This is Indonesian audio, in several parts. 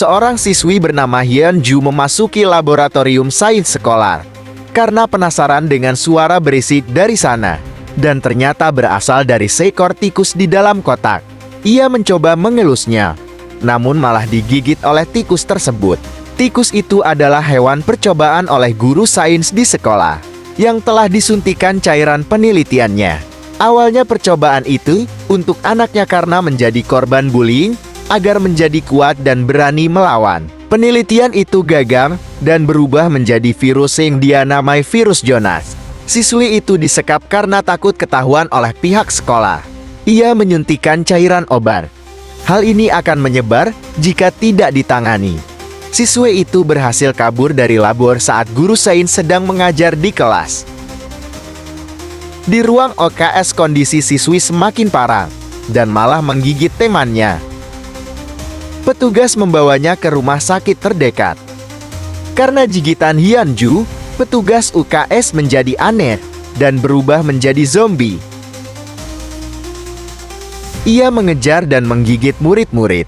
Seorang siswi bernama Hyunju memasuki laboratorium sains sekolah karena penasaran dengan suara berisik dari sana, dan ternyata berasal dari seekor tikus di dalam kotak. Ia mencoba mengelusnya, namun malah digigit oleh tikus tersebut. Tikus itu adalah hewan percobaan oleh guru sains di sekolah yang telah disuntikan cairan penelitiannya. Awalnya percobaan itu untuk anaknya karena menjadi korban bullying agar menjadi kuat dan berani melawan. Penelitian itu gagal dan berubah menjadi virus yang dia namai virus Jonas. Siswi itu disekap karena takut ketahuan oleh pihak sekolah. Ia menyuntikkan cairan obat. Hal ini akan menyebar jika tidak ditangani. Siswi itu berhasil kabur dari labor saat guru sains sedang mengajar di kelas. Di ruang OKS kondisi siswi semakin parah dan malah menggigit temannya. Petugas membawanya ke rumah sakit terdekat. Karena gigitan Hyunju, petugas UKS menjadi aneh dan berubah menjadi zombie. Ia mengejar dan menggigit murid-murid.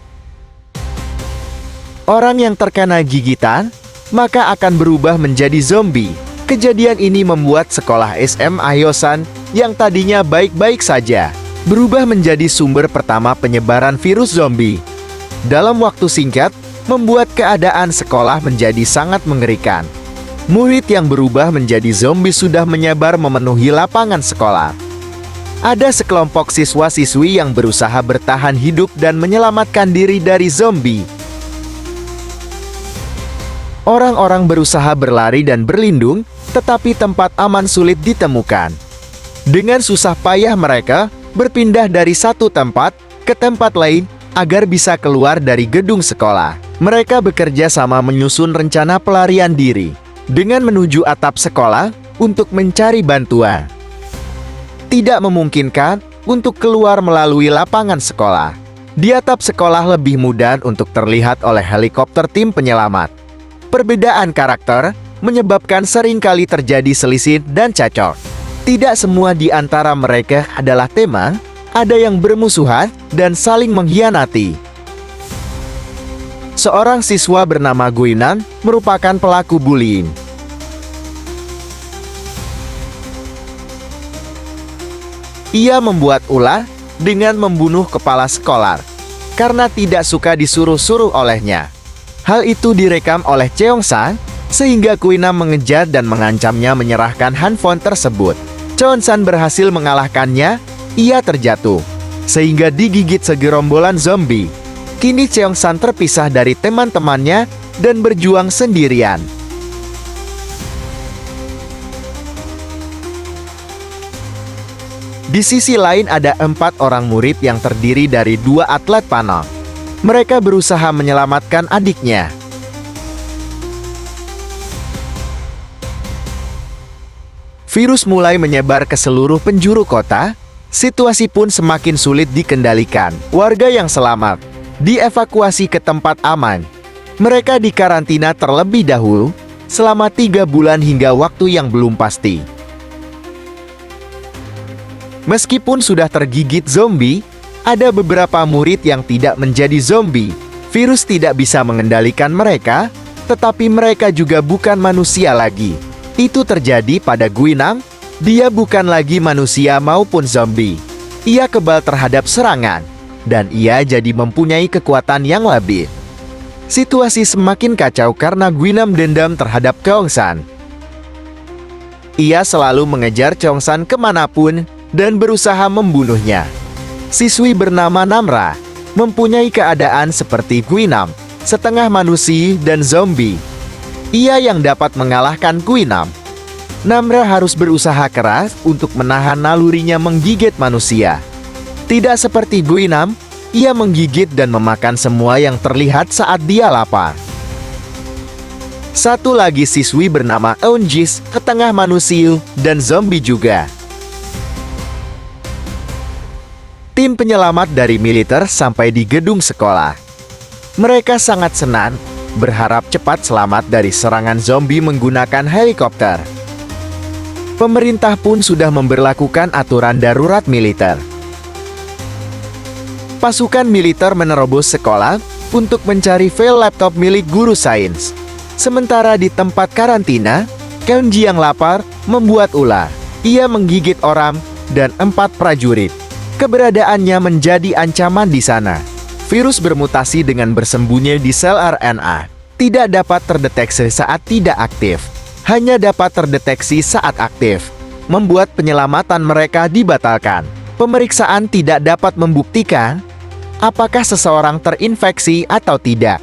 Orang yang terkena gigitan, maka akan berubah menjadi zombie. Kejadian ini membuat sekolah SMA Hyosan yang tadinya baik-baik saja, berubah menjadi sumber pertama penyebaran virus zombie. Dalam waktu singkat, membuat keadaan sekolah menjadi sangat mengerikan. Murid yang berubah menjadi zombie sudah menyebar memenuhi lapangan sekolah. Ada sekelompok siswa-siswi yang berusaha bertahan hidup dan menyelamatkan diri dari zombie. Orang-orang berusaha berlari dan berlindung, tetapi tempat aman sulit ditemukan. Dengan susah payah mereka berpindah dari satu tempat ke tempat lain agar bisa keluar dari gedung sekolah. Mereka bekerja sama menyusun rencana pelarian diri dengan menuju atap sekolah untuk mencari bantuan. Tidak memungkinkan untuk keluar melalui lapangan sekolah. Di atap sekolah lebih mudah untuk terlihat oleh helikopter tim penyelamat. Perbedaan karakter menyebabkan seringkali terjadi selisih dan cacok. Tidak semua di antara mereka adalah teman. Ada yang bermusuhan dan saling mengkhianati. Seorang siswa bernama Guinan merupakan pelaku bullying. Ia membuat ulah dengan membunuh kepala sekolah karena tidak suka disuruh-suruh olehnya. Hal itu direkam oleh Cheong-san sehingga Guinan mengejar dan mengancamnya menyerahkan handphone tersebut. Cheong-san berhasil mengalahkannya. Ia terjatuh, sehingga digigit segerombolan zombie. Kini Cheong-san terpisah dari teman-temannya dan berjuang sendirian. Di sisi lain ada 4 orang murid yang terdiri dari 2 atlet panah. Mereka berusaha menyelamatkan adiknya. Virus mulai menyebar ke seluruh penjuru kota. Situasi pun semakin sulit dikendalikan. Warga yang selamat dievakuasi ke tempat aman. Mereka dikarantina terlebih dahulu selama 3 bulan hingga waktu yang belum pasti. Meskipun sudah tergigit zombie, ada beberapa murid yang tidak menjadi zombie. Virus tidak bisa mengendalikan mereka, tetapi mereka juga bukan manusia lagi. Itu terjadi pada Guinam. Dia bukan lagi manusia maupun zombie. Ia kebal terhadap serangan, dan ia jadi mempunyai kekuatan yang lebih. Situasi semakin kacau karena Guinam dendam terhadap Cheong-san. Ia selalu mengejar Cheong-san kemanapun dan berusaha membunuhnya. Siswi bernama Namra mempunyai keadaan seperti Guinam, setengah manusia dan zombie. Ia yang dapat mengalahkan Guinam. Namra harus berusaha keras untuk menahan nalurinya menggigit manusia. Tidak seperti Guinam, ia menggigit dan memakan semua yang terlihat saat dia lapar. Satu lagi siswi bernama Eunjis, setengah manusia dan zombie juga. Tim penyelamat dari militer sampai di gedung sekolah. Mereka sangat senang, berharap cepat selamat dari serangan zombie menggunakan helikopter. Pemerintah pun sudah memberlakukan aturan darurat militer. Pasukan militer menerobos sekolah untuk mencari file laptop milik guru sains. Sementara di tempat karantina, Keunji yang lapar membuat ulah. Ia menggigit orang dan 4 prajurit. Keberadaannya menjadi ancaman di sana. Virus bermutasi dengan bersembunyi di sel RNA. Tidak dapat terdeteksi saat tidak aktif. Hanya dapat terdeteksi saat aktif. Membuat penyelamatan mereka dibatalkan. Pemeriksaan tidak dapat membuktikan apakah seseorang terinfeksi atau tidak.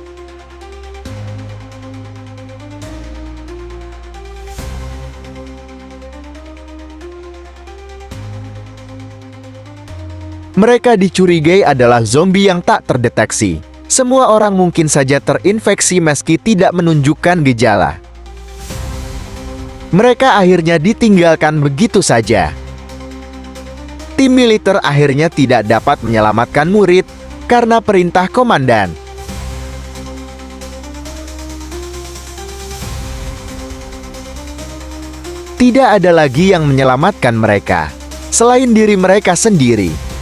Mereka dicurigai adalah zombie yang tak terdeteksi. Semua orang mungkin saja terinfeksi meski tidak menunjukkan gejala. Mereka akhirnya ditinggalkan begitu saja. Tim militer akhirnya tidak dapat menyelamatkan murid karena perintah komandan. Tidak ada lagi yang menyelamatkan mereka, selain diri mereka sendiri.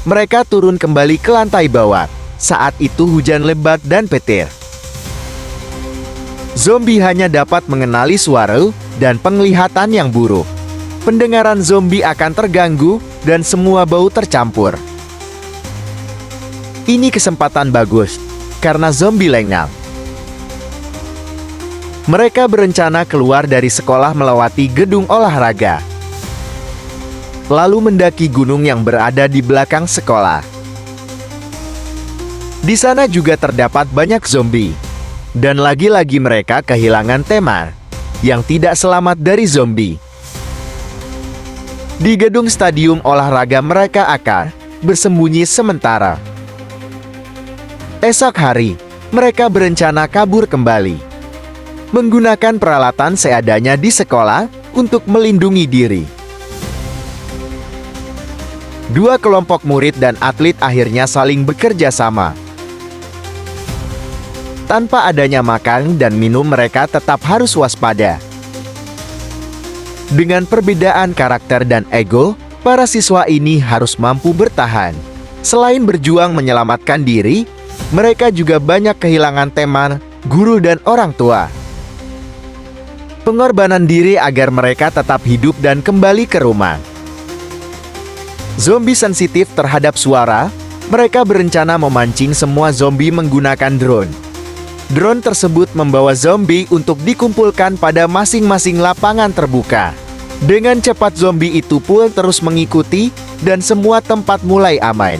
Mereka turun kembali ke lantai bawah. Saat itu hujan lebat dan petir. Zombie hanya dapat mengenali suara dan penglihatan yang buruk. Pendengaran zombie akan terganggu dan semua bau tercampur. Ini kesempatan bagus, karena zombie lengah. Mereka berencana keluar dari sekolah melewati gedung olahraga. Lalu mendaki gunung yang berada di belakang sekolah. Di sana juga terdapat banyak zombie. Dan lagi-lagi mereka kehilangan Temar, yang tidak selamat dari zombie. Di gedung stadium olahraga mereka akan bersembunyi sementara. Esok hari, mereka berencana kabur kembali. Menggunakan peralatan seadanya di sekolah untuk melindungi diri. 2 kelompok murid dan atlet akhirnya saling bekerja sama. Tanpa adanya makan dan minum, mereka tetap harus waspada. Dengan perbedaan karakter dan ego, para siswa ini harus mampu bertahan. Selain berjuang menyelamatkan diri, mereka juga banyak kehilangan teman, guru, dan orang tua. Pengorbanan diri agar mereka tetap hidup dan kembali ke rumah. Zombie sensitif terhadap suara, mereka berencana memancing semua zombie menggunakan drone. Drone tersebut membawa zombie untuk dikumpulkan pada masing-masing lapangan terbuka. Dengan cepat zombie itu pun terus mengikuti dan semua tempat mulai aman.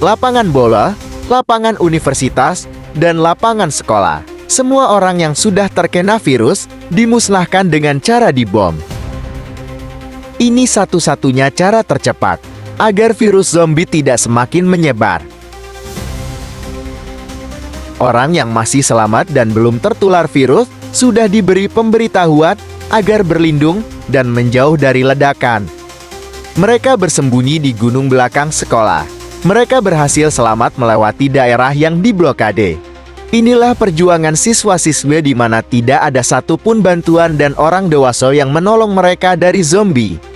Lapangan bola, lapangan universitas, dan lapangan sekolah. Semua orang yang sudah terkena virus dimusnahkan dengan cara dibom. Ini satu-satunya cara tercepat agar virus zombie tidak semakin menyebar. Orang yang masih selamat dan belum tertular virus sudah diberi pemberitahuan agar berlindung dan menjauh dari ledakan. Mereka bersembunyi di gunung belakang sekolah. Mereka berhasil selamat melewati daerah yang diblokade. Inilah perjuangan siswa-siswi di mana tidak ada satupun bantuan dan orang dewasa yang menolong mereka dari zombie.